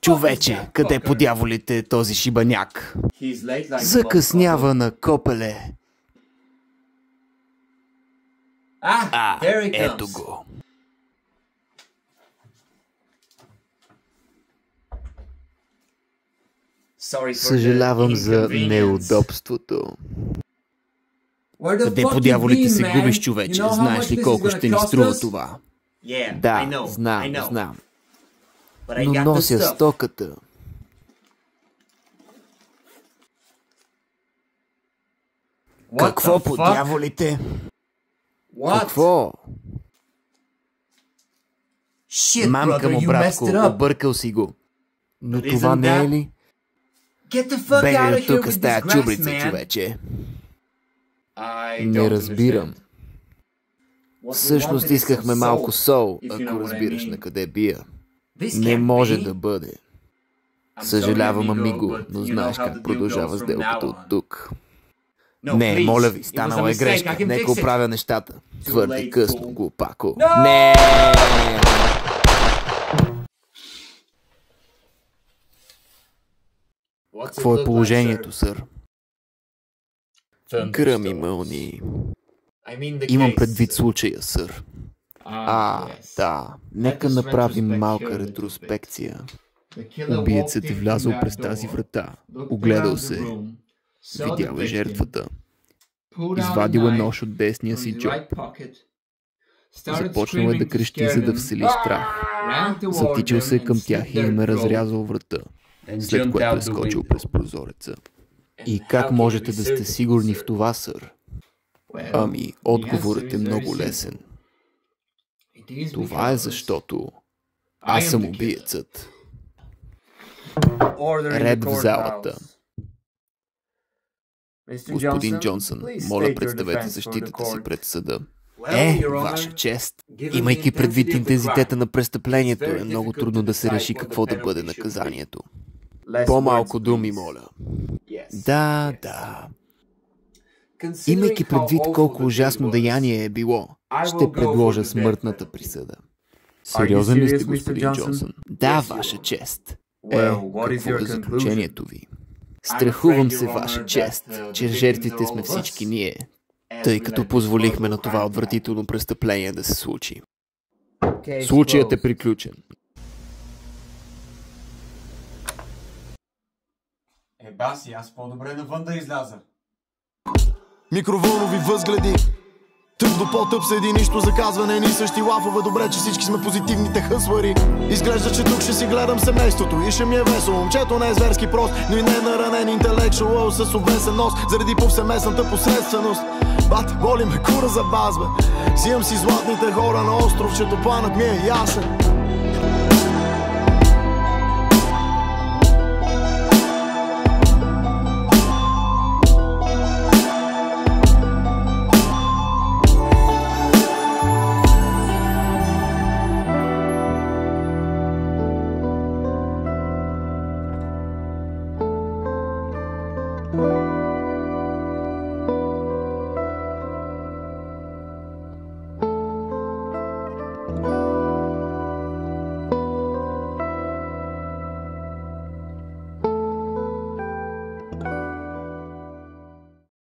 Човече, къде по дяволите е този шибаняк? Закъснява на копеле. Ето го. Съжалявам за неудобството. Къде по дяволите се губиш, човече? Знаеш ли колко ще ни струва това? Да, знам. Но нося стоката. Какво по дяволите? Какво? Мамка му, братко, объркал си го. Но това не е ли? Бегай от тук с тая чубрица, човече. Не разбирам. Всъщност искахме малко сол, ако разбираш на къде бия. Не може да бъде. Съжалявам, амиго, но знаеш как продължава сделката от тук. Не, моля ви, станала е грешка. Нека оправя нещата. Твърде късно, глупако. Не! Какво е положението, сър? Гръм и мълни. Имам предвид случая, сър. Да. Нека направим малка ретроспекция. Убиецът е влязъл през тази врата. Огледал се. Видял е жертвата. Извадил е нож от десния си джоб. Започнал е да крещи, за да всели страх. Затичал се към тях и им е разрязал врата, след което е скочил през прозореца. И как можете да сте сигурни в това, сър? Ами, отговорът е много лесен. Това е защото аз съм убиецът. Ред в залата. Господин Джонсън, моля, представете защитата си пред съда. Ваша чест. Имайки предвид интензитета на престъплението, е много трудно да се реши какво да бъде наказанието. По-малко думи, моля. Да. Имайки предвид колко ужасно деяние е било, ще предложа смъртната присъда. Сериозен ли сте, господин Джонсън? Да, ваша чест. Какво е заключението ви? Страхувам се, ваша чест, че жертвите сме всички ние, тъй като позволихме на това отвратително престъпление да се случи. Случаят е приключен. Баси, аз по-добре навън да изляза. Микровълнови възгледи. Тъп до по-тъп седи, нищо за казване, ни същи лафове. Добре, че всички сме позитивните хъсвари. Изглежда, че тук ще си гледам семейството и ще ми е весело. Момчето не е зверски прост, но и не е наранен интелектуал с обесен нос, заради повсеместната посредственост. Бат, боли ме кура за баз, бе. Взимам си златните хора на островчето, планът ми е ясен. you.